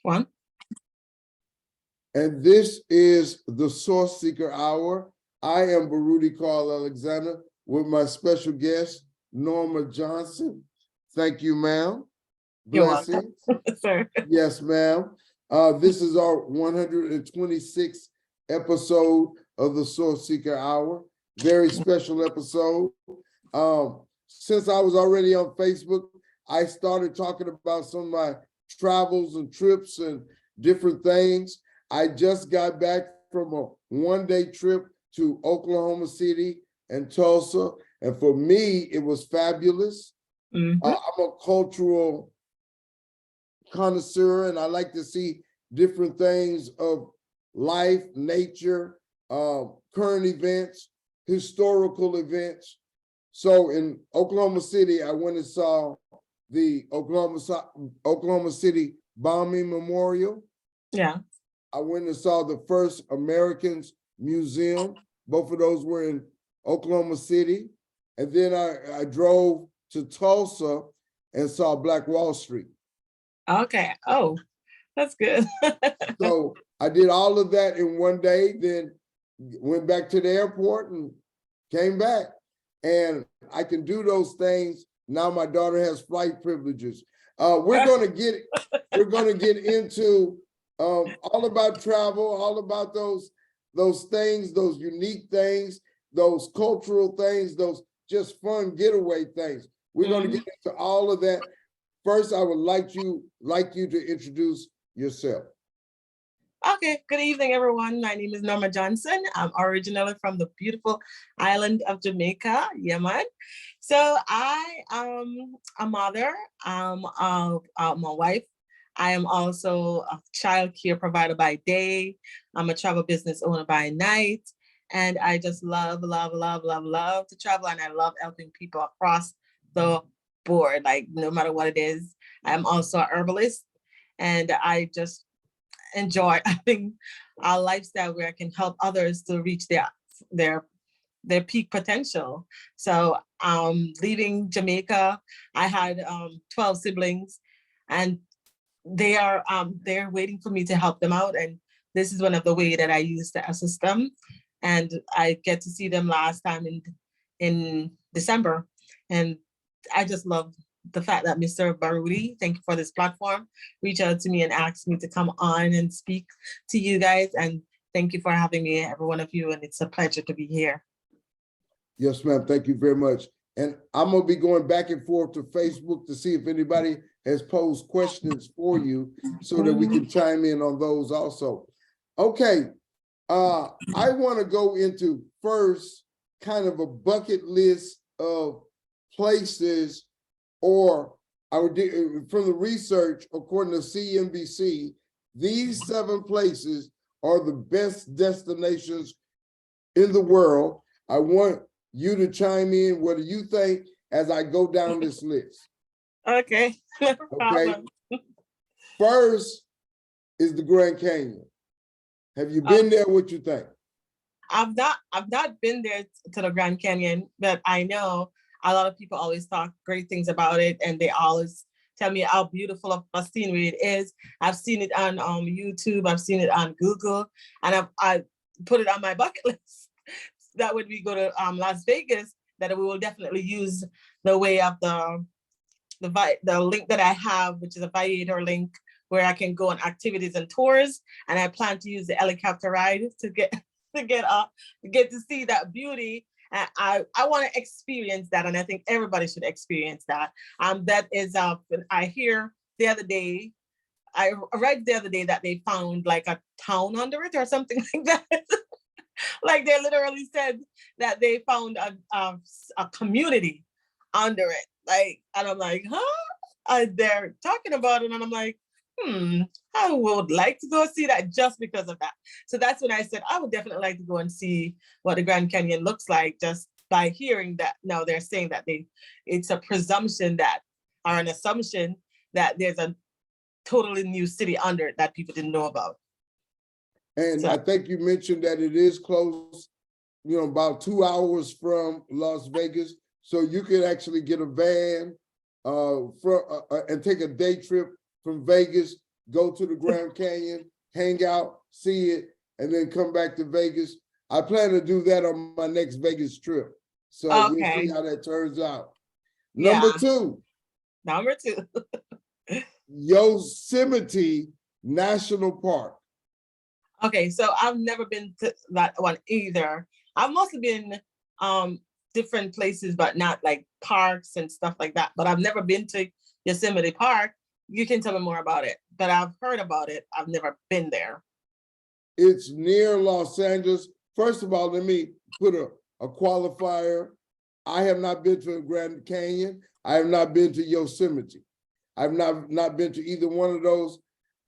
One. And this is the SourceSeeker Hour. I am Baruti Carl Alexander with my special guest, Norma Johnson. Thank you, ma'am. You're welcome, Blessings. sir. Yes, ma'am. This is our 126th episode of the SourceSeeker Hour. Very special episode. Since I was already on Facebook, I started talking about some of my travels and trips and different things. I just got back from a one-day trip to Oklahoma City and Tulsa. And for me, it was fabulous. I'm a cultural connoisseur, and I like to see different things of life, nature, current events, historical events. So in Oklahoma City, I went and saw the Oklahoma City Bombing Memorial. Yeah. I went and saw the First Americans Museum. Both of those were in Oklahoma City. And then I drove to Tulsa and saw Black Wall Street. Okay. Oh, that's good. So I did all of that in one day, then went back to the airport and came back. And I can do those things. Now my daughter has flight privileges. We're gonna get into all about travel, all about those things, those unique things, those cultural things, those just fun getaway things. We're going to get into all of that. First, I would like you to introduce yourself. Okay, good evening, everyone. My name is Norma Johnson. I'm originally from the beautiful island of Jamaica, Yemen. So I am a mother, I'm a wife. I am also a child care provider by day. I'm a travel business owner by night. And I just love to travel. And I love helping people across the board, like no matter what it is. I'm also a herbalist. And I just enjoy having a lifestyle where I can help others to reach their peak potential. So leaving Jamaica, I had 12 siblings, and they're waiting for me to help them out. And this is one of the ways that I use to assist them. And I get to see them last time in December. And I just love the fact that Mr. Baruti, thank you for this platform, reached out to me and asked me to come on and speak to you guys. And thank you for having me, every one of you. And it's a pleasure to be here. Yes, ma'am. Thank you very much. And I'm going to be going back and forth to Facebook to see if anybody has posed questions for you so that we can chime in on those also. Okay. I want to go into first kind of a bucket list of places, or I would do from the research, according to CNBC, these 7 places are the best destinations in the world. I want you to chime in. What do you think as I go down this list? Okay, no problem. First is the Grand Canyon. Have you been there? What you think? I've not been there to the Grand Canyon, but I know a lot of people always talk great things about it, and they always tell me how beautiful of a scenery it is. I've seen it on YouTube, I've seen it on Google, and I put it on my bucket list. That when we go to Las Vegas, that we will definitely use the way of the link that I have, which is a Viator link, where I can go on activities and tours, and I plan to use the helicopter ride to get to see that beauty. And I want to experience that, and I think everybody should experience that. That is I hear the other day, I read the other day that they found like a town under it or something like that. Like they literally said that they found a community under it. Like, and I'm like, huh? They're talking about it, and I'm like, I would like to go see that just because of that. So that's when I said I would definitely like to go and see what the Grand Canyon looks like, just by hearing that. Now they're saying that it's a presumption that, or an assumption that there's a totally new city under it that people didn't know about. And so, I think you mentioned that it is close, about 2 hours from Las Vegas. So you could actually get a van and take a day trip from Vegas go to the Grand Canyon, hang out, see it, and then come back to Vegas. I plan to do that on my next Vegas trip. So we'll Okay. see how that turns out. Yeah. Number two, Number two. Yosemite National Park. Okay, so I've never been to that one either. I've mostly been different places, but not like parks and stuff like that. But I've never been to Yosemite Park. You can tell me more about it, but I've heard about it. I've never been there. It's near Los Angeles. First of all, let me put a qualifier. I have not been to the Grand Canyon. I have not been to Yosemite. I've not been to either one of those.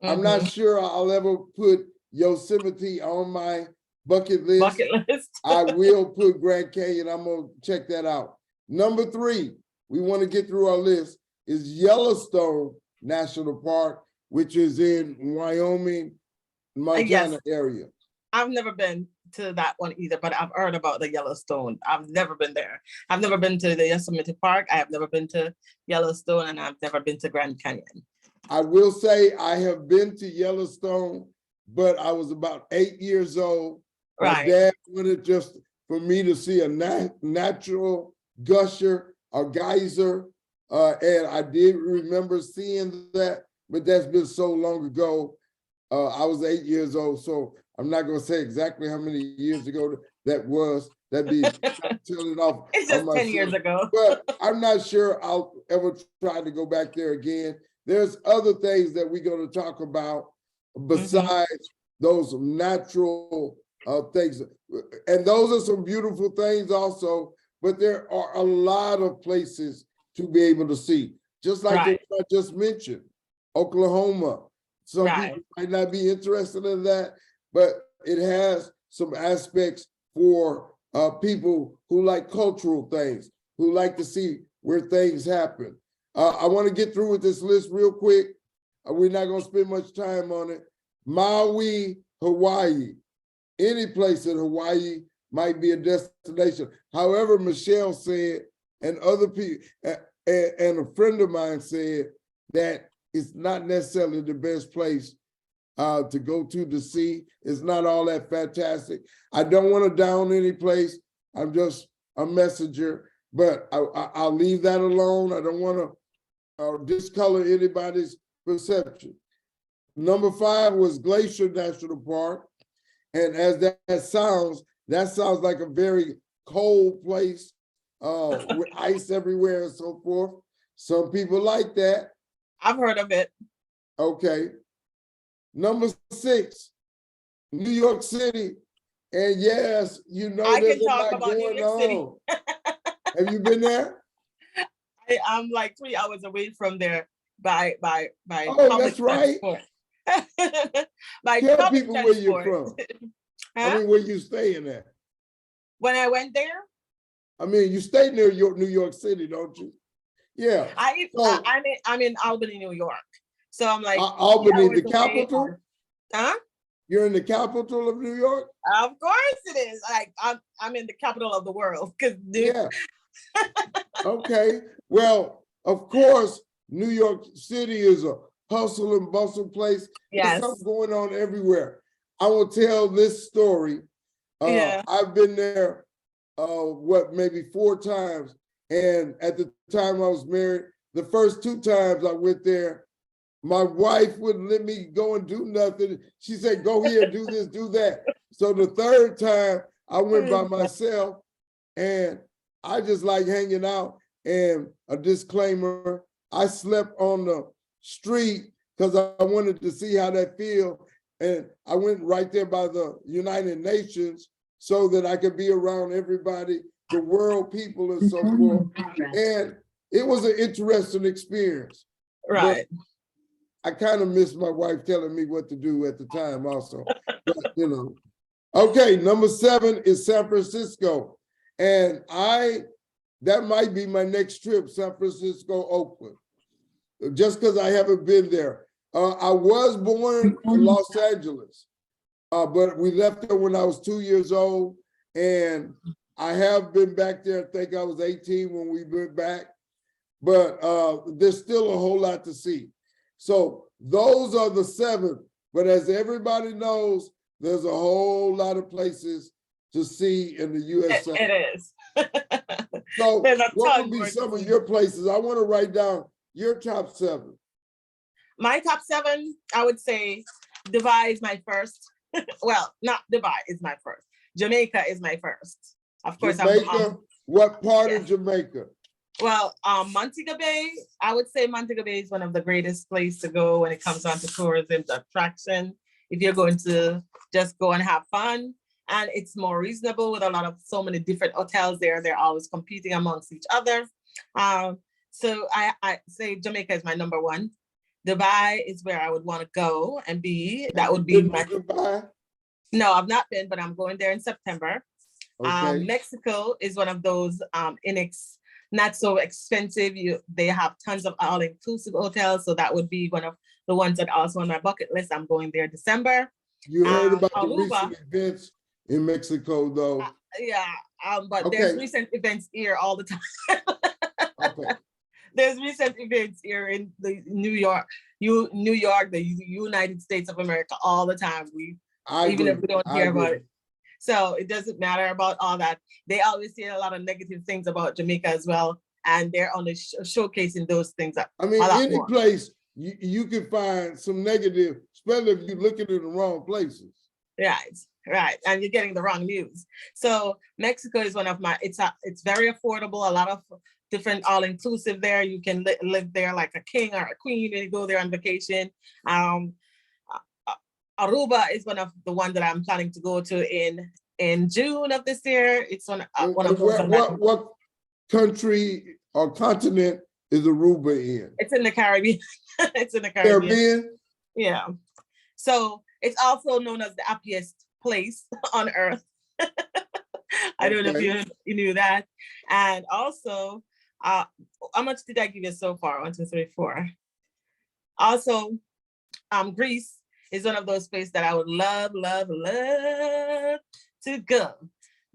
I'm not sure I'll ever put Yosemite on my bucket list. Bucket list. I will put Grand Canyon. I'm gonna check that out. Number three, we want to get through our list, is Yellowstone National Park, which is in Wyoming, Montana area. I've never been to that one either, but I've heard about the Yellowstone. I've never been there. I've never been to the Yosemite Park. I have never been to Yellowstone, and I've never been to Grand Canyon. I will say I have been to Yellowstone, but I was about 8 years old. Right. My dad wanted just for me to see a natural gusher, a geyser, and I did remember seeing that, but that's been so long ago. I was 8 years old, so I'm not going to say exactly how many years ago that was. That'd be telling off. It's just 10 years ago. But I'm not sure I'll ever try to go back there again. There's other things that we're going to talk about besides those natural things. And those are some beautiful things also, but there are a lot of places to be able to see. Just like the one I just mentioned, Oklahoma. Some people might not be interested in that, but it has some aspects for people who like cultural things, who like to see where things happen. I want to get through with this list real quick. We're not going to spend much time on it. Maui, Hawaii. Any place in Hawaii might be a destination. However, Michelle said, and other people, and a friend of mine said that it's not necessarily the best place to go to see. It's not all that fantastic. I don't want to down any place. I'm just a messenger, but I'll leave that alone. I don't want to discolor anybody's perception. Number 5 was Glacier National Park. And as that sounds like a very cold place with ice everywhere and so forth. Some people like that. I've heard of it. Okay. Number 6, New York City. And yes, you know, I there's can a talk lot about going New York City. on. Have you been there? I'm like 3 hours away from there by Oh, that's right. Tell people where you're from. I mean, where you staying at? When I went there? I mean, you stay near New York City, don't you? Yeah. I'm in Albany, New York. So I'm like Albany, the capital? Huh? You're in the capital of New York? Of course it is. Like I'm in the capital of the world. Yeah. Okay. Well, of course, New York City is a hustle and bustle place. Yes. There's something going on everywhere. I will tell this story. I've been there, maybe 4 times. And at the time I was married, the first 2 times I went there, my wife wouldn't let me go and do nothing. She said, go here, do this, do that. So the 3rd time I went by myself, and I just like hanging out. And a disclaimer, I slept on the street because I wanted to see how that feels. And I went right there by the United Nations so that I could be around everybody, the world people and so forth. And it was an interesting experience. Right. But I kind of miss my wife telling me what to do at the time also. But, you know. Okay, number 7 is San Francisco. And that might be my next trip, San Francisco, Oakland, just because I haven't been there. I was born in Los Angeles, but we left there when I was 2 years old. And I have been back there, I think I was 18 when we went back. But there's still a whole lot to see. So those are the 7. But as everybody knows, there's a whole lot of places to see in the USA. It is. So There's a what ton would be more to some of see. your places? I want to write down your top 7. My top 7, I would say Dubai is my first. Well, not Dubai is my first. Jamaica is my first. Of course, Jamaica, what part yeah. of Jamaica? Well, Montego Bay, I would say Montego Bay is one of the greatest places to go when it comes down to tourism attraction. If you're going to just go and have fun, and it's more reasonable with a lot of so many different hotels there. They're always competing amongst each other. So I say Jamaica is my number 1. Dubai is where I would want to go and be. That would be my. Dubai? No, I've not been, but I'm going there in September. Okay. Mexico is one of those not so expensive. They have tons of all-inclusive hotels, so that would be one of the ones that also on my bucket list. I'm going there December. You heard about Aruba, the recent events in Mexico, though. Yeah, but Okay. there's recent events here all the time. Okay. There's recent events here in the New York, the United States of America all the time. Even if we don't hear about it. So it doesn't matter about all that. They always say a lot of negative things about Jamaica as well. And they're on the showcasing those things. I mean, any place you can find some negative, especially if you're looking in the wrong places. Right. And you're getting the wrong news. So Mexico is one of my, it's very affordable. A lot of different all-inclusive there. You can live there like a king or a queen and go there on vacation. Aruba is one of the ones that I'm planning to go to in June of this year. It's one of those. What country or continent is Aruba in? It's in the Caribbean. It's in the Caribbean. Caribbean? Yeah. So it's also known as the happiest place on earth. I don't know if you knew that. And also, how much did I give you so far? 1, 2, 3, 4. Also, Greece is one of those places that I would love to go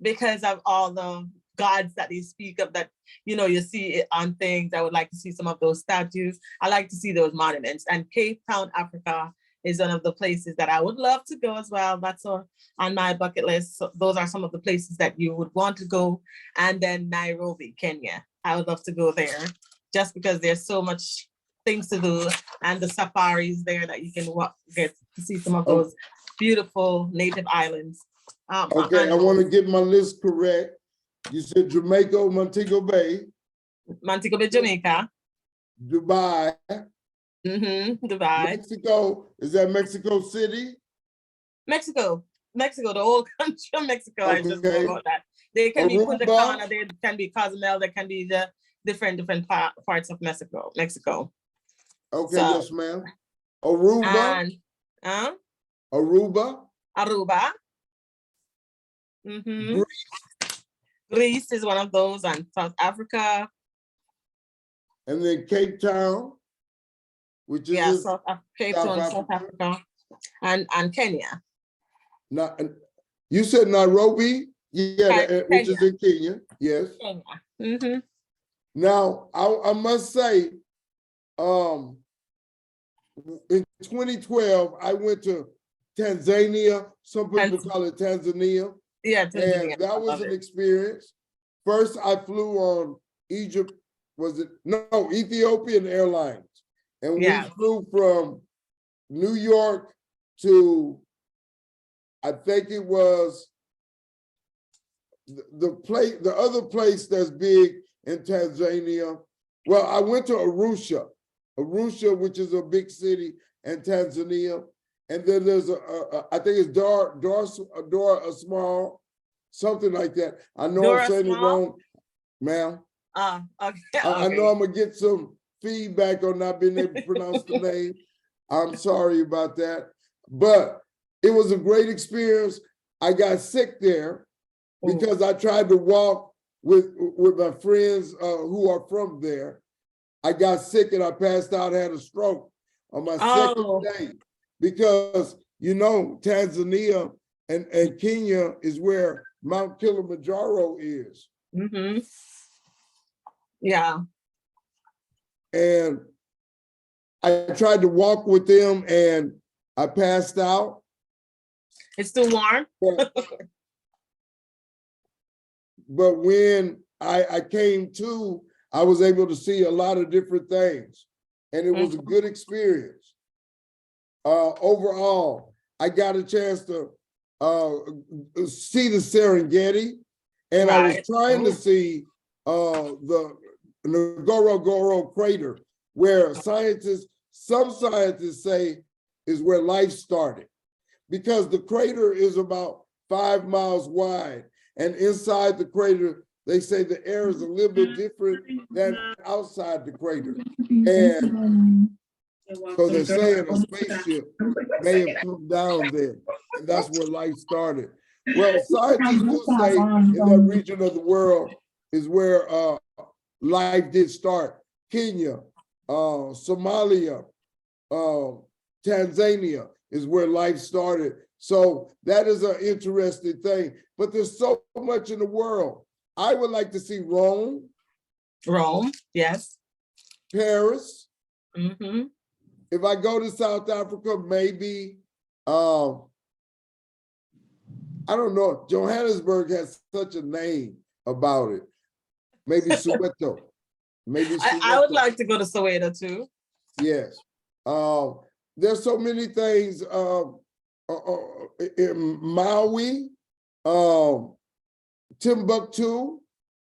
because of all the gods that they speak of that, you see it on things. I would like to see some of those statues. I like to see those monuments. And Cape Town, Africa is one of the places that I would love to go as well. That's on my bucket list. So those are some of the places that you would want to go. And then Nairobi, Kenya. I would love to go there just because there's so much things to do and the safaris there that you can get to see some of those beautiful native islands. Okay, I want to get my list correct. You said Jamaica, Montego Bay. Montego Bay, Jamaica. Dubai. Dubai. Mexico, is that Mexico City? Mexico, the whole country of Mexico. Okay. I just know about that. They can be Punta Cana, they can be Cozumel, they can be the different parts of Mexico. Okay, so, yes, ma'am. Aruba. And, Aruba. Greece is one of those, and South Africa. And then Cape Town, which is Cape Town, South Africa, and Kenya. You said Nairobi, which is in Kenya. Yes. Kenya. Now, I must say, in 2012, I went to Tanzania. Some people call it Tanzania. Yeah, Tanzania. And that was an experience. First, I flew on Ethiopian Airlines. And we flew from New York to, I think it was the other place that's big in Tanzania. Well, I went to Arusha, which is a big city in Tanzania. And then there's I think it's Dar Small, something like that. I know I'm saying it wrong, ma'am. Okay. I know I'm gonna get some feedback on not being able to pronounce the name. I'm sorry about that. But it was a great experience. I got sick there because I tried to walk with my friends who are from there. I got sick and I passed out, had a stroke on my second day. Because, Tanzania and Kenya is where Mount Kilimanjaro is. Yeah. And I tried to walk with them and I passed out. It's too warm. But when I came to, I was able to see a lot of different things, and it was a good experience. Overall, I got a chance to see the Serengeti, and I was trying to see the Ngorongoro crater, where some scientists say is where life started, because the crater is about 5 miles wide, and inside the crater, they say the air is a little bit different than outside the crater. And so they're saying a spaceship may have come down there, and that's where life started. Well, scientists do say in that region of the world is where life did start. Kenya, Somalia, Tanzania is where life started. So that is an interesting thing. But there's so much in the world. I would like to see Rome. Rome, yes. Paris. Mm-hmm. If I go to South Africa, maybe, I don't know, Johannesburg has such a name about it. Maybe Soweto. Maybe Soweto. I would like to go to Soweto too. Yes. There's so many things in Maui, Timbuktu,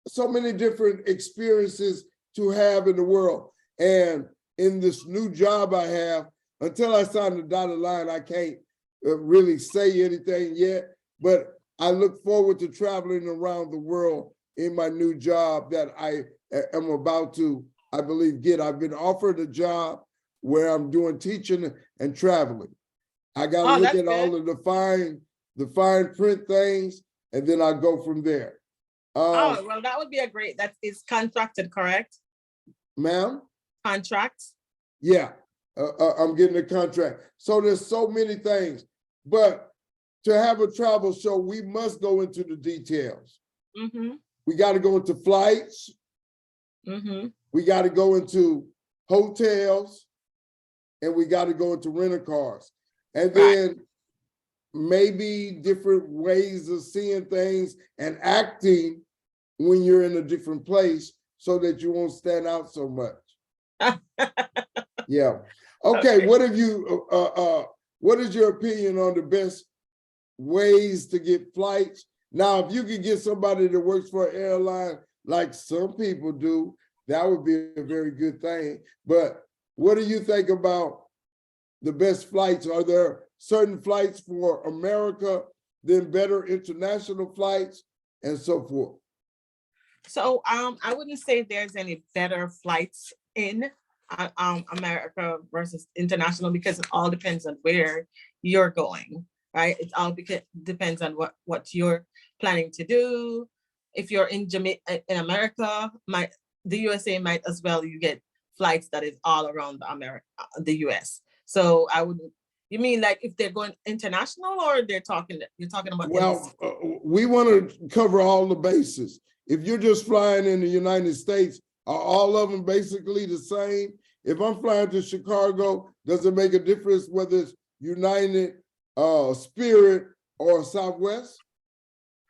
so many different experiences to have in the world. And in this new job I have, until I sign the dotted line, I can't really say anything yet, but I look forward to traveling around the world in my new job that I am about to, I believe, get. I've been offered a job where I'm doing teaching and traveling. I got to look at all of the fine print things, and then I go from there. Well, that would be a great, that is contracted, correct? Ma'am? Contracts? Yeah, I'm getting a contract. So there's so many things, but to have a travel show, we must go into the details. Mm-hmm. We got to go into flights. Mm-hmm. We got to go into hotels, and we got to go into rental cars. And then maybe different ways of seeing things and acting when you're in a different place so that you won't stand out so much. Yeah. Okay. What have you, what is your opinion on the best ways to get flights? Now, if you could get somebody that works for an airline, like some people do, that would be a very good thing. But what do you think about the best flights? Are there certain flights for America, then better international flights, and so forth? So I wouldn't say there's any better flights in America versus international, because it all depends on where you're going, right? It all depends on what you're planning to do. If you're in America, the USA might as well you get flights that is all around the US. So I wouldn't. You mean like if they're going international, or you're talking about? Well, we want to cover all the bases. If you're just flying in the United States, are all of them basically the same? If I'm flying to Chicago, does it make a difference whether it's United, Spirit, or Southwest?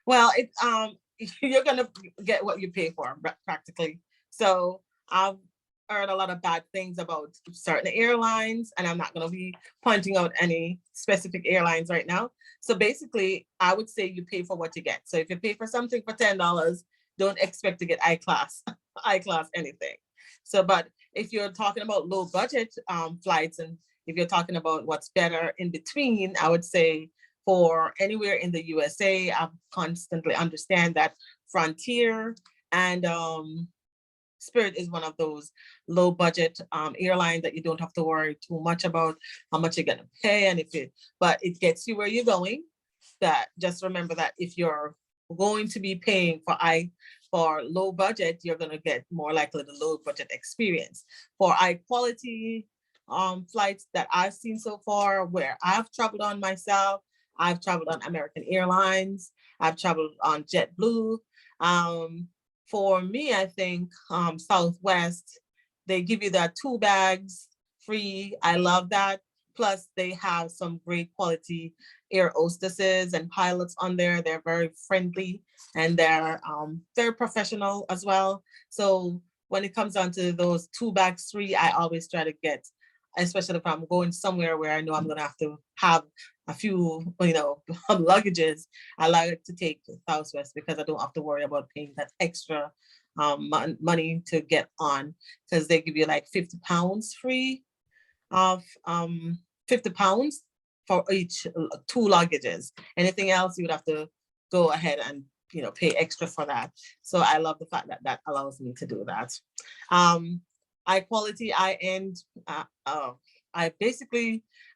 Well, you're gonna get what you pay for practically. So I've heard a lot of bad things about certain airlines, and I'm not gonna be pointing out any specific airlines right now. So basically, I would say you pay for what you get. So if you pay for something for $10, don't expect to get high class anything. So, but if you're talking about low budget flights, and if you're talking about what's better in between, I would say for anywhere in the USA, I constantly understand that Frontier and Spirit is one of those low budget airlines that you don't have to worry too much about how much you're gonna pay, and but it gets you where you're going. That just remember that if you're going to be paying for low budget, you're gonna get more likely the low budget experience. For high quality flights that I've seen so far, where I've traveled on myself, I've traveled on American Airlines, I've traveled on JetBlue. For me, I think Southwest, they give you that 2 bags free. I love that. Plus, they have some great quality air hostesses and pilots on there. They're very friendly and they're professional as well. So when it comes down to those 2 bags free, I always try to get, especially if I'm going somewhere where I know I'm gonna have to have a few, luggages. I like to take Southwest because I don't have to worry about paying that extra money to get on, because they give you like 50 pounds free of 50 pounds for each 2 luggages. Anything else, you would have to go ahead and pay extra for that. So I love the fact that that allows me to do that. High quality, high end. I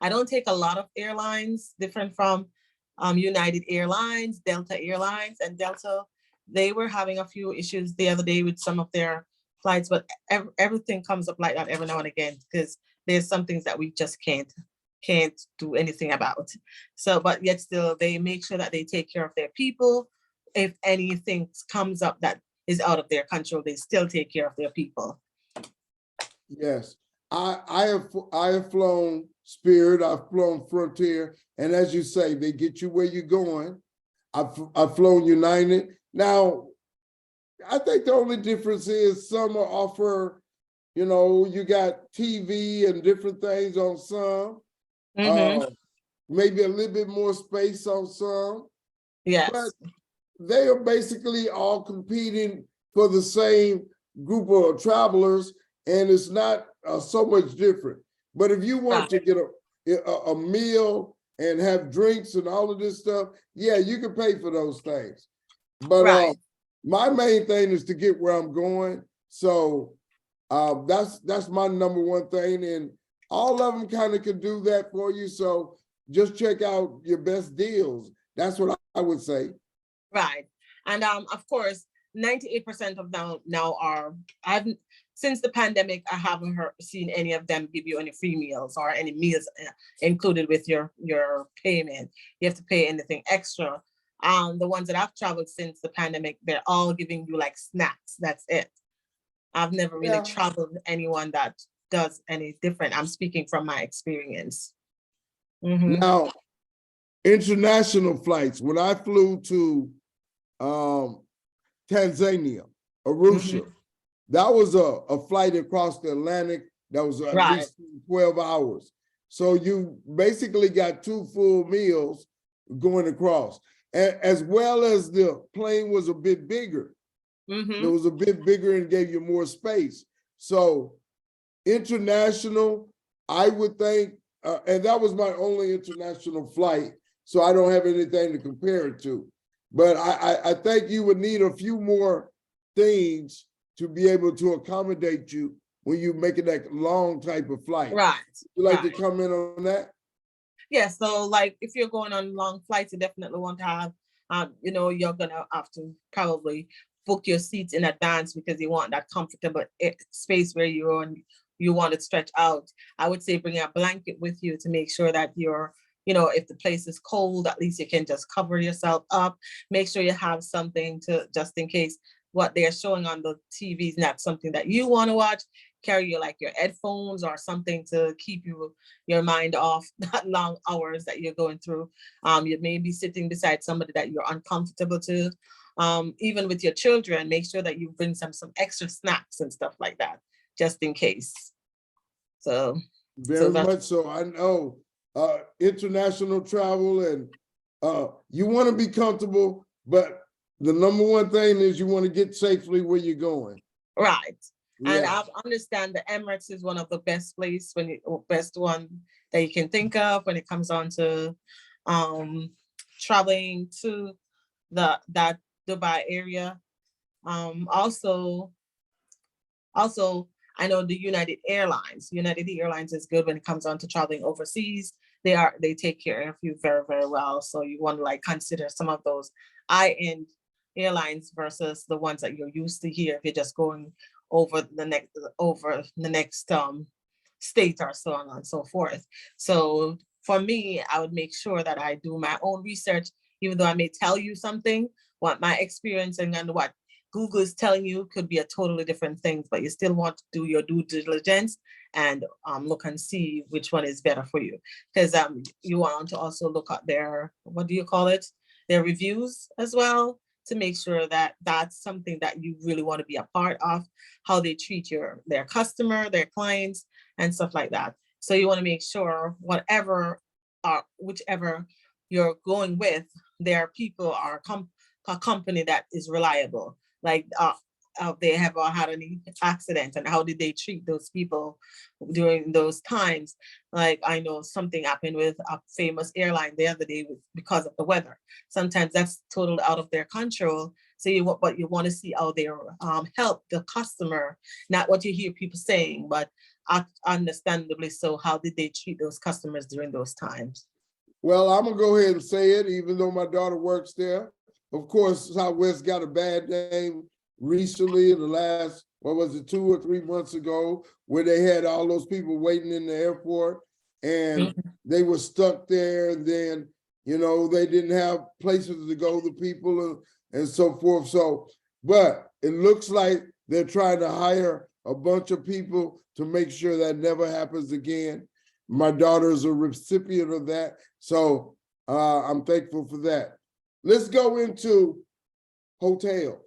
don't take a lot of airlines, different from United Airlines, Delta Airlines, and Delta. They were having a few issues the other day with some of their flights, but everything comes up like that every now and again, because there's some things that we just can't do anything about. So, but yet still, they make sure that they take care of their people. If anything comes up that is out of their control, they still take care of their people. Yes, I have flown Spirit, I've flown Frontier, and as you say, they get you where you're going. I've flown United. Now, I think the only difference is some offer, you got TV and different things on some. Maybe a little bit more space on some. Yes. But they are basically all competing for the same group of travelers, and it's not so much different. But if you want to get a meal and have drinks and all of this stuff, yeah, you can pay for those things. But my main thing is to get where I'm going. So that's my number one thing. And all of them kind of can do that for you. So just check out your best deals. That's what I would say. Right. And of course, 98% of them now are, since the pandemic, I haven't seen any of them give you any free meals or any meals included with your payment. You have to pay anything extra. The ones that I've traveled since the pandemic, they're all giving you like snacks. That's it. I've never really traveled with anyone that does any different. I'm speaking from my experience. Now, international flights. When I flew to Tanzania, Arusha, that was a flight across the Atlantic that was at least 12 hours. So you basically got 2 full meals going across, as well as the plane was a bit bigger. It was a bit bigger and gave you more space. So international, I would think, and that was my only international flight, so I don't have anything to compare it to. But I think you would need a few more things to be able to accommodate you when you're making that long type of flight. Right. You like to comment on that? Yeah, so like if you're going on long flights, you definitely want to have, you're gonna have to probably book your seats in advance because you want that comfortable space where you want to stretch out. I would say bring a blanket with you to make sure that you're, if the place is cold, at least you can just cover yourself up. Make sure you have something to, just in case what they're showing on the TV is not something that you want to watch. Carry your headphones or something to keep your mind off that long hours that you're going through. You may be sitting beside somebody that you're uncomfortable to. Even with your children, make sure that you bring some extra snacks and stuff like that, just in case. So very much so. I know international travel, and you want to be comfortable, but the number one thing is you want to get safely where you're going. Right. Yeah. And I understand the Emirates is one of the best best one that you can think of when it comes on to traveling to that Dubai area. Also, I know the United Airlines. United Airlines is good when it comes on to traveling overseas. They take care of you very, very well. So you want to consider some of those high-end airlines versus the ones that you're used to here if you're just going over the next state or so on and so forth. So for me, I would make sure that I do my own research, even though I may tell you something, what my experience and what Google is telling you could be a totally different thing, but you still want to do your due diligence and look and see which one is better for you. Because you want to also look at their, what do you call it? Their reviews as well, to make sure that that's something that you really want to be a part of, how they treat their customer, their clients, and stuff like that. So you want to make sure whatever, whichever you're going with, their people are a company that is reliable. Like they have had any accident, and how did they treat those people during those times? Like I know something happened with a famous airline the other day because of the weather. Sometimes that's totally out of their control. So but you want to see how they help the customer, not what you hear people saying, but understandably so, how did they treat those customers during those times? Well, I'm gonna go ahead and say it, even though my daughter works there. Of course, Southwest got a bad name recently in the last, what was it, 2 or 3 months ago, where they had all those people waiting in the airport and they were stuck there, and then, you know, they didn't have places to go, the people and so forth. So, but it looks like they're trying to hire a bunch of people to make sure that never happens again. My daughter is a recipient of that. So I'm thankful for that. Let's go into hotels.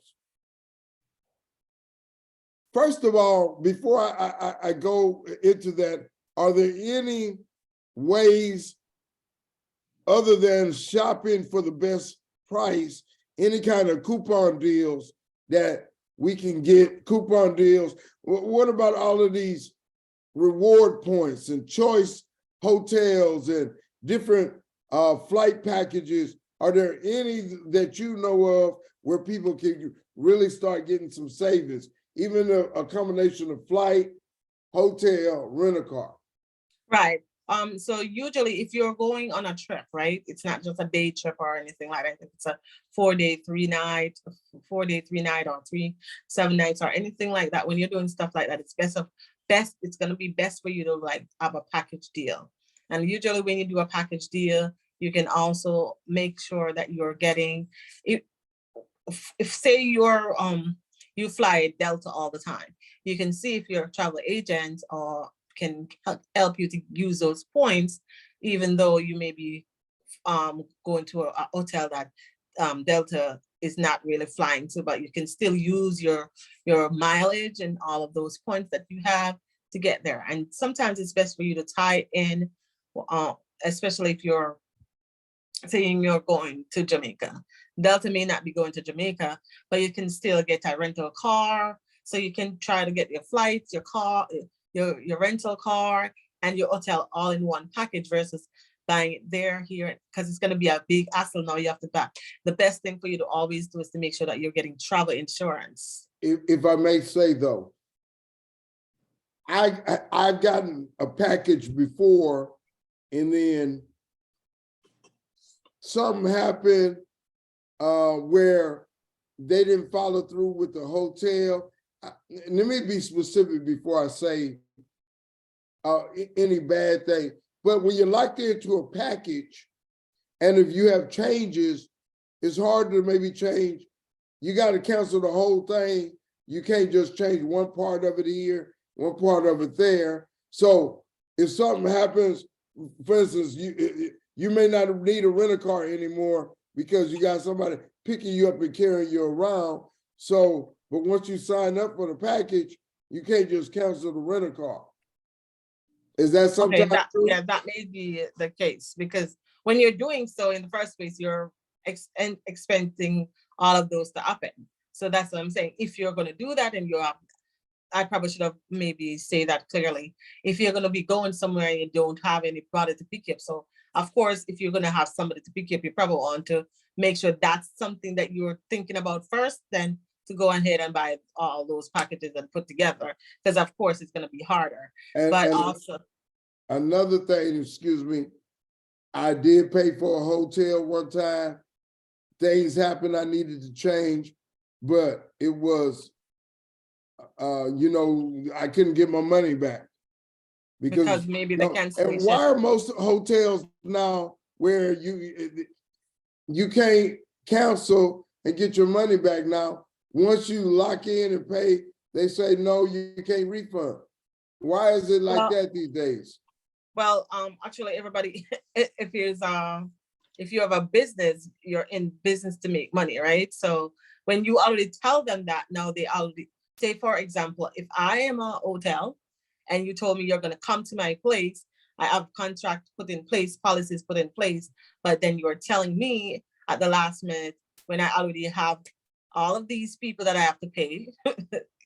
First of all, before I go into that, are there any ways other than shopping for the best price, any kind of coupon deals that we can get, coupon deals? What about all of these reward points and choice hotels and different flight packages? Are there any that you know of where people can really start getting some savings, even a combination of flight, hotel, rent a car? Right. So usually if you're going on a trip, right, it's not just a day trip or anything like that. If it's a 4-day, 3-night, 4-day, 3-night, or 7 nights, or anything like that, when you're doing stuff like that, it's it's going to be best for you to like have a package deal. And usually when you do a package deal, you can also make sure that you're getting, if say you fly Delta all the time, you can see if your travel agent or can help you to use those points, even though you may be going to a hotel that Delta is not really flying to, but you can still use your mileage and all of those points that you have to get there. And sometimes it's best for you to tie in, especially if you're saying you're going to Jamaica. Delta may not be going to Jamaica, but you can still get a rental car. So you can try to get your flights, your car, your rental car, and your hotel all in one package versus buying it there, here, because it's going to be a big hassle now you have to buy. The best thing for you to always do is to make sure that you're getting travel insurance. If I may say though, I've gotten a package before, and then something happened where they didn't follow through with the hotel. Let me be specific before I say any bad thing. But when you're locked into a package, and if you have changes, it's hard to maybe change. You got to cancel the whole thing. You can't just change one part of it here, one part of it there. So if something happens, for instance, you may not need a rental car anymore because you got somebody picking you up and carrying you around. So, but once you sign up for the package, you can't just cancel the rental car. Is that something? Okay, that may be the case, because when you're doing so in the first place, you're expecting all of those to happen. So that's what I'm saying. If you're going to do that, and I probably should have maybe say that clearly. If you're going to be going somewhere and you don't have anybody to pick you up, so of course, if you're going to have somebody to pick you up, you probably want to make sure that's something that you're thinking about first, then to go ahead and buy all those packages and put together, because of course it's going to be harder. But also another thing, excuse me, I did pay for a hotel one time. Things happened I needed to change, but it was, you know, I couldn't get my money back. Because maybe the cancellation. And why are most hotels now where you can't cancel and get your money back now? once you lock in and pay, they say, no, you can't refund. Why is it like that these days? Well, actually, everybody, if you have a business, you're in business to make money, right? So when you already tell them that, now they already say, for example, if I am a hotel and you told me you're going to come to my place, I have contract put in place, policies put in place, but then you're telling me at the last minute when I already have all of these people that I have to pay.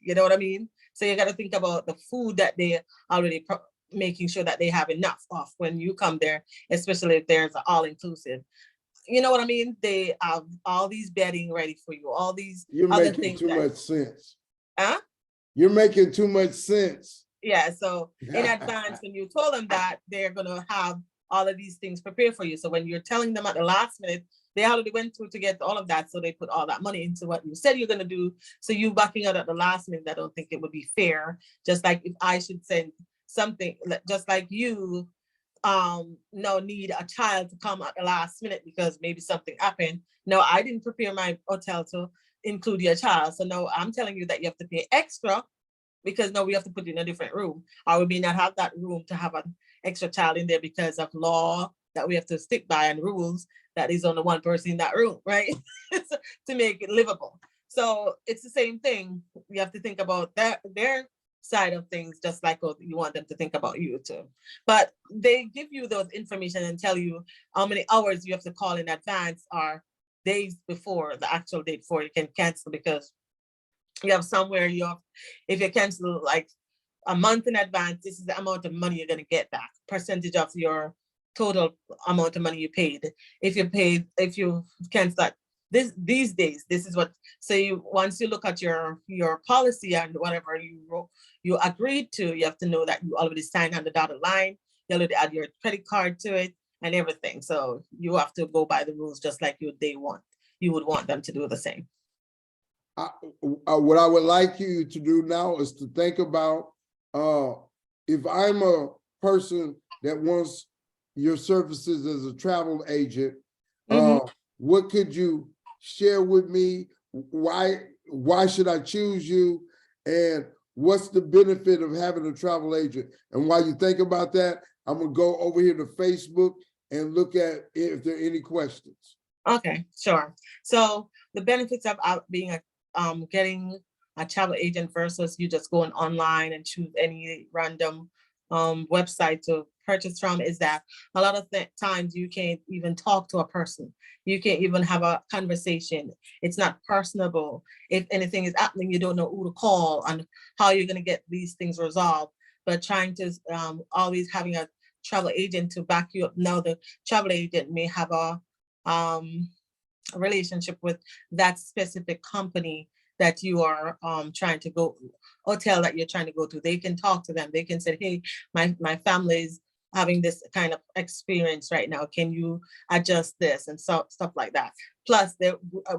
You know what I mean? So you got to think about the food that they already making sure that they have enough of when you come there, especially if there's an all-inclusive. You know what I mean? They have all these bedding ready for you, all these You're other making things too that, much sense. huh? You're making too much sense. Yeah, so in advance, when you told them that, they're gonna have all of these things prepared for you. So when you're telling them at the last minute, they already went through to get all of that. So they put all that money into what you said you're gonna do. So you backing out at the last minute, I don't think it would be fair. Just like if I should send something, just like you no need a child to come at the last minute because maybe something happened. No, I didn't prepare my hotel to include your child. So no, I'm telling you that you have to pay extra because now we have to put in a different room, or we may not have that room to have an extra child in there because of law that we have to stick by and rules that is only one person in that room, right? To make it livable. So it's the same thing. You have to think about that, their side of things, just like you want them to think about you too. But they give you those information and tell you how many hours you have to call in advance or days before the actual date before you can cancel, because you have somewhere you have, if you cancel like a month in advance, this is the amount of money you're going to get back, percentage of your total amount of money you paid. If you cancel that these days, this is what, so you, once you look at your policy and whatever you agreed to, you have to know that you already signed on the dotted line, you already add your credit card to it and everything. So you have to go by the rules just like you would want them to do the same. What I would like you to do now is to think about if I'm a person that wants your services as a travel agent, what could you share with me? Why should I choose you? And what's the benefit of having a travel agent? And while you think about that, I'm gonna go over here to Facebook and look at if there are any questions. Okay, sure. So the benefits of being getting a travel agent versus you just going online and choose any random website to purchase from is that a lot of times you can't even talk to a person. You can't even have a conversation. It's not personable. If anything is happening, you don't know who to call and how you're going to get these things resolved. But trying to always having a travel agent to back you up. Now the travel agent may have a relationship with that specific company that you are trying to go, hotel that you're trying to go to. They can talk to them. They can say, hey, my family is having this kind of experience right now. Can you adjust this and stuff like that. Plus,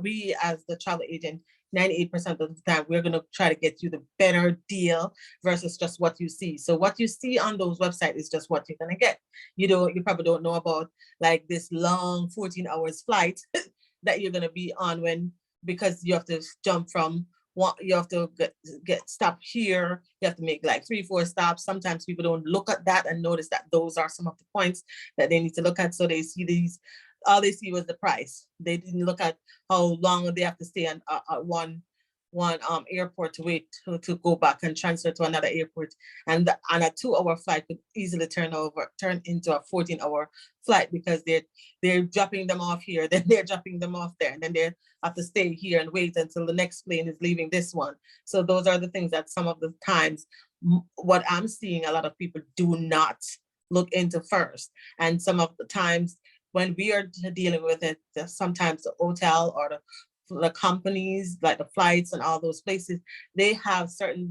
we as the travel agent, 98% of the time, we're going to try to get you the better deal versus just what you see. So what you see on those websites is just what you're going to get. You probably don't know about like this long 14 hours flight that you're going to be on because you have to jump from one, you have to get stopped here. You have to make like 3-4 stops. Sometimes people don't look at that and notice that those are some of the points that they need to look at. So they see these, all they see was the price. They didn't look at how long they have to stay at one airport to wait to go back and transfer to another airport. And a 2-hour flight could easily turn into a 14-hour flight because they're dropping them off here, then they're dropping them off there, and then they have to stay here and wait until the next plane is leaving this one. So those are the things that some of the times what I'm seeing a lot of people do not look into first. And some of the times when we are dealing with it, sometimes the hotel or the companies, like the flights and all those places, they have certain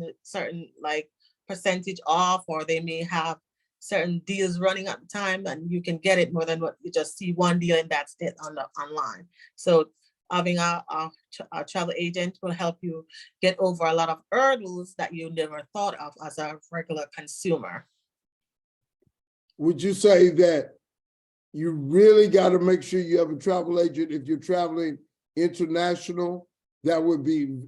like percentage off, or they may have certain deals running at the time, and you can get it more than what you just see one deal and that's it online. So having a travel agent will help you get over a lot of hurdles that you never thought of as a regular consumer. Would you say that you really got to make sure you have a travel agent if you're traveling international That would be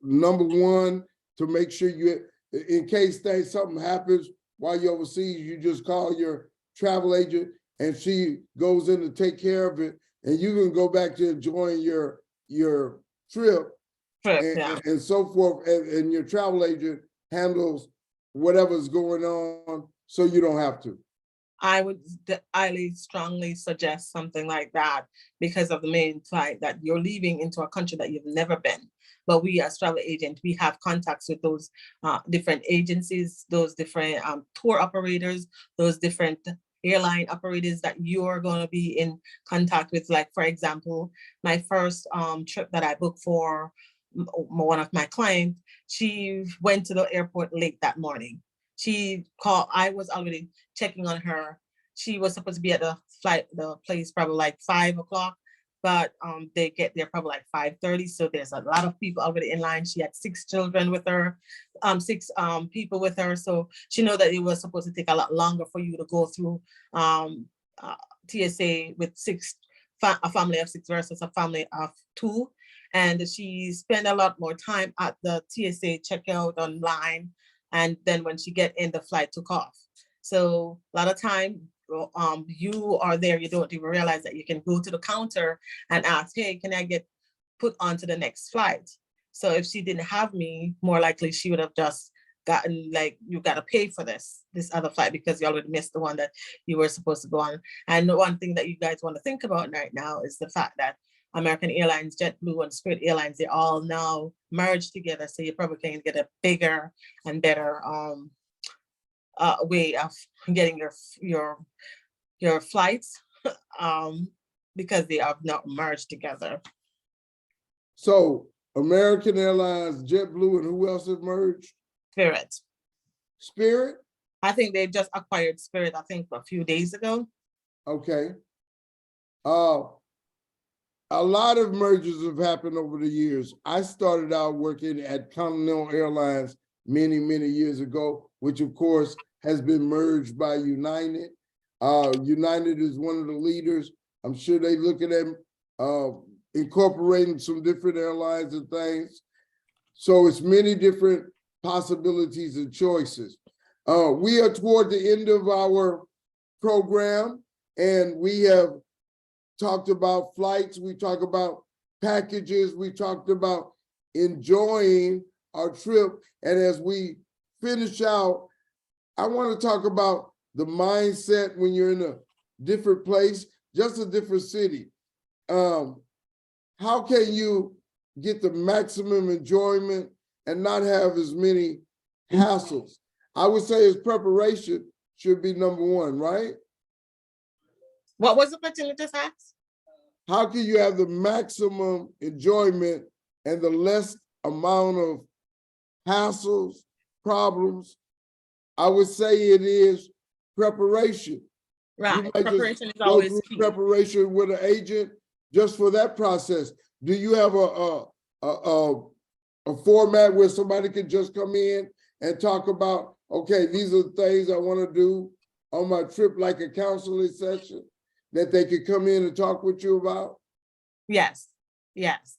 number one, to make sure you, in case something happens while you're overseas, you just call your travel agent and she goes in to take care of it, and you can go back to enjoying your trip and so forth, and your travel agent handles whatever's going on so you don't have to. I would highly strongly suggest something like that, because of the main fact that you're leaving into a country that you've never been. But we as travel agents, we have contacts with those different agencies, those different tour operators, those different airline operators that you're going to be in contact with. Like, for example, my first trip that I booked for one of my clients, she went to the airport late that morning. She called, I was already checking on her. She was supposed to be at the place probably like 5 o'clock, but they get there probably like 5:30. So there's a lot of people already in line. She had 6 children with her, 6 people with her. So she know that it was supposed to take a lot longer for you to go through TSA with a family of 6 versus a family of 2. And she spent a lot more time at the TSA checkout online. And then when she get in, the flight took off. So a lot of time you are there, you don't even realize that you can go to the counter and ask, hey, can I get put onto the next flight? So if she didn't have me, more likely she would have just gotten like, you got to pay for this other flight because you already missed the one that you were supposed to go on. And one thing that you guys want to think about right now is the fact that American Airlines, JetBlue, and Spirit Airlines, they all now merged together. So you probably can get a bigger and better way of getting your flights because they are now merged together. So American Airlines, JetBlue, and who else has merged? Spirit. Spirit? I think they just acquired Spirit, I think a few days ago. Okay. A lot of mergers have happened over the years. I started out working at Continental Airlines many, many years ago, which of course has been merged by United. United is one of the leaders. I'm sure they look at them incorporating some different airlines and things. So it's many different possibilities and choices. We are toward the end of our program, and we have talked about flights, we talked about packages, we talked about enjoying our trip. And as we finish out, I want to talk about the mindset when you're in a different place, just a different city. How can you get the maximum enjoyment and not have as many hassles? I would say his preparation should be number one, right? What was the question you just asked? How can you have the maximum enjoyment and the less amount of hassles, problems? I would say it is preparation. Right, preparation is always key. Preparation with an agent just for that process. Do you have a format where somebody can just come in and talk about, okay, these are the things I want to do on my trip, like a counseling session that they could come in and talk with you about? Yes,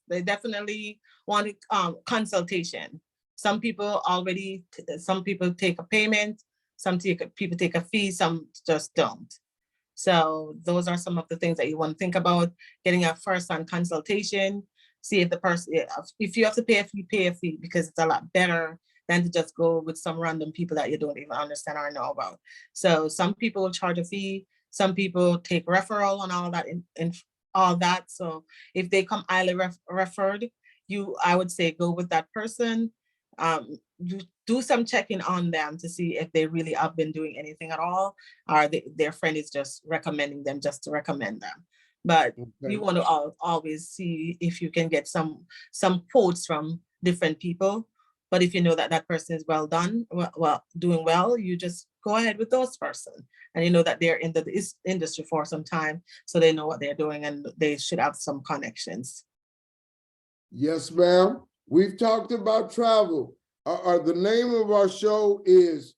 they definitely want consultation. Some people take a payment, people take a fee, some just don't. So those are some of the things that you want to think about, getting a first-hand consultation, see if the person, if you have to pay a fee, because it's a lot better than to just go with some random people that you don't even understand or know about. So some people will charge a fee, some people take referral and all that in all that. So if they come highly referred, I would say go with that person. Do some checking on them to see if they really have been doing anything at all, or their friend is just recommending them just to recommend them. But you want to always see if you can get some quotes from different people. But if you know that that person is doing well, you just go ahead with those person. And you know that they're in the industry for some time, so they know what they're doing and they should have some connections. Yes, ma'am. We've talked about travel. The name of our show is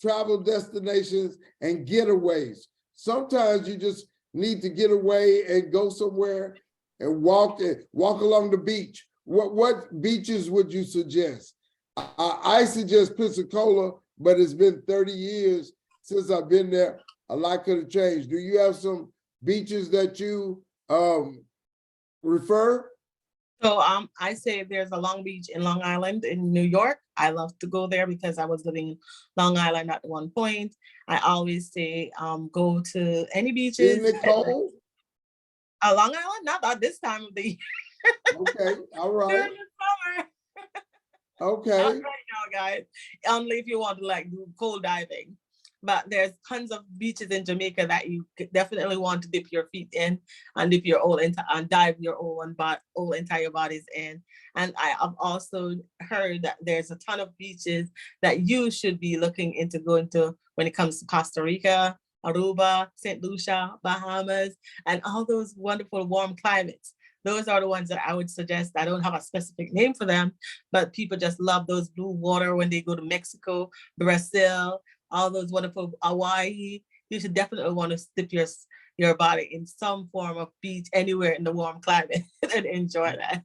Travel Destinations and Getaways. Sometimes you just need to get away and go somewhere and walk along the beach, what beaches would you suggest? I suggest Pensacola, but it's been 30 years since I've been there. A lot could have changed. Do you have some beaches that you refer? So I say there's a Long Beach in Long Island in New York. I love to go there because I was living in Long Island at one point. I always say go to any beaches. Isn't it cold? Long Island, not at this time of the year. Okay, all right. During the summer. Okay. Not right now, guys. Only if you want to like do cold diving. But there's tons of beaches in Jamaica that you definitely want to dip your feet in and dip your whole and dive your whole entire bodies in. And I have also heard that there's a ton of beaches that you should be looking into going to when it comes to Costa Rica, Aruba, St. Lucia, Bahamas, and all those wonderful warm climates. Those are the ones that I would suggest. I don't have a specific name for them, but people just love those blue water when they go to Mexico, Brazil, all those wonderful Hawaii. You should definitely want to dip your body in some form of beach anywhere in the warm climate and enjoy that.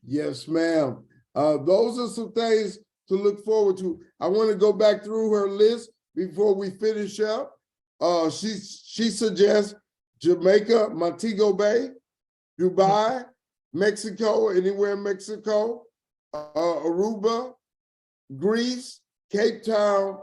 Yes, ma'am. Those are some things to look forward to. I want to go back through her list before we finish up. She suggests Jamaica, Montego Bay, Dubai, Mexico, anywhere in Mexico, Aruba, Greece, Cape Town,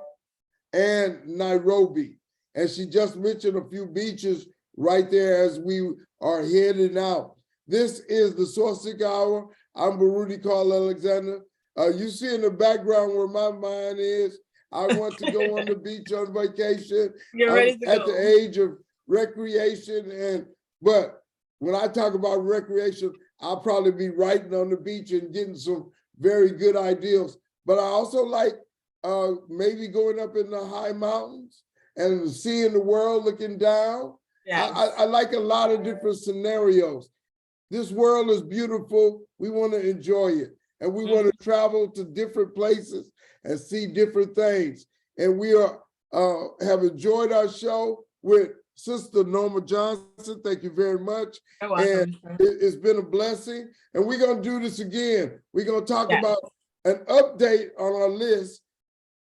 and Nairobi. And she just mentioned a few beaches right there as we are heading out. This is the SourceSeeker Hour. I'm Baruti Carl Alexander. You see in the background where my mind is. I want to go on the beach on vacation. You're ready to at go. the age of recreation, but when I talk about recreation, I'll probably be writing on the beach and getting some very good ideas. But I also like maybe going up in the high mountains and seeing the world looking down. Yes. I like a lot of different scenarios. This world is beautiful. We want to enjoy it. And we want to travel to different places and see different things. And we have enjoyed our show with Sister Norma Johnson. Thank you very much. And it's been a blessing. And we're going to do this again. We're going to talk about an update on our list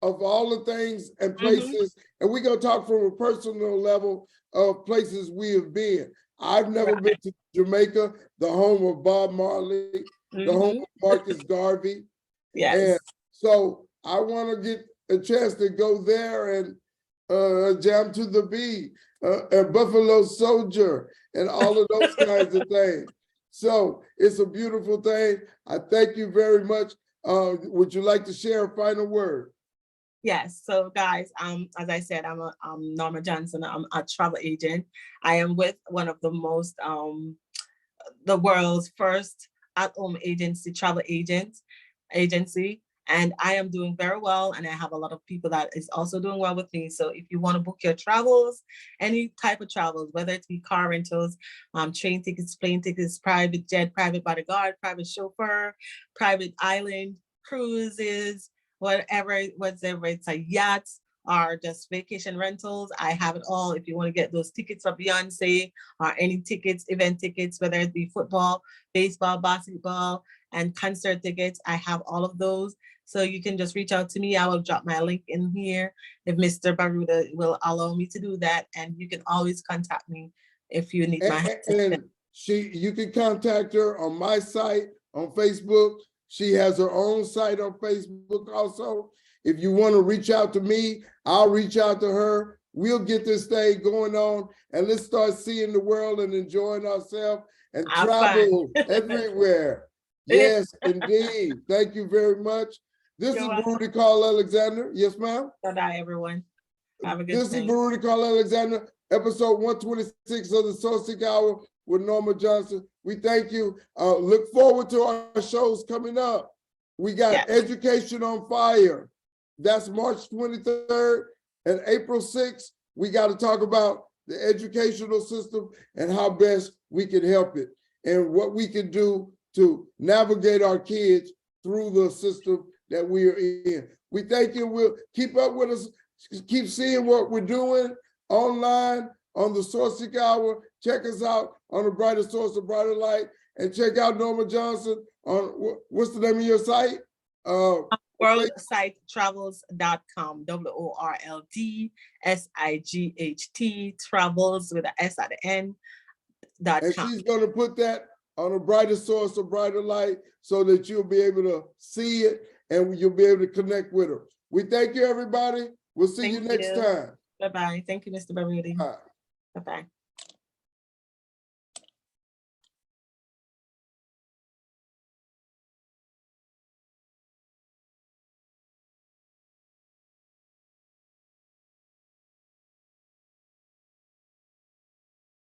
of all the things and places. And we're going to talk from a personal level of places we have been. I've never been to Jamaica, the home of Bob Marley, the home of Marcus Garvey. Yes. And so I want to get a chance to go there and jam to the beat, and Buffalo Soldier, and all of those kinds of things. So it's a beautiful thing. I thank you very much. Would you like to share a final word? Yes. So guys, as I said, I'm Norma Johnson. I'm a travel agent. I am with one of the most, the world's first at-home travel agency. And I am doing very well. And I have a lot of people that is also doing well with me. So if you want to book your travels, any type of travels, whether it be car rentals, train tickets, plane tickets, private jet, private bodyguard, private chauffeur, private island cruises, whatever it's a yacht or just vacation rentals, I have it all. If you want to get those tickets for Beyonce or any tickets, event tickets, whether it be football, baseball, basketball, and concert tickets, I have all of those. So you can just reach out to me. I will drop my link in here if Mr. Baruda will allow me to do that. And you can always contact me if you need my assistance. And you can contact her on my site on Facebook. She has her own site on Facebook also. If you want to reach out to me, I'll reach out to her. We'll get this thing going on and let's start seeing the world and enjoying ourselves and travel everywhere. Yes, indeed. Thank you very much. This is Baruti Carl Alexander. Yes, ma'am. Bye, everyone. Have a good day. This is Baruti Carl Alexander, episode 126 of the SourceSeeker Hour with Norma Johnson. We thank you. Look forward to our shows coming up. We got Education on Fire. That's March 23rd and April 6th. We got to talk about the educational system and how best we can help it and what we can do to navigate our kids through the system that we are in. We thank you. We'll keep up with us, keep seeing what we're doing online on the SourceSeeker Hour. Check us out on the Brighter Source of Brighter Light, and check out Norma Johnson on what's the name of your site? Worldsighttravels.com, WORLDSIGHT, travels with an S at the end. And she's going to put that on a Brighter Source of Brighter Light so that you'll be able to see it and you'll be able to connect with her. We thank you, everybody. We'll see you next time. Bye-bye. Thank you, Mr. Bermudi. Bye. Bye-bye.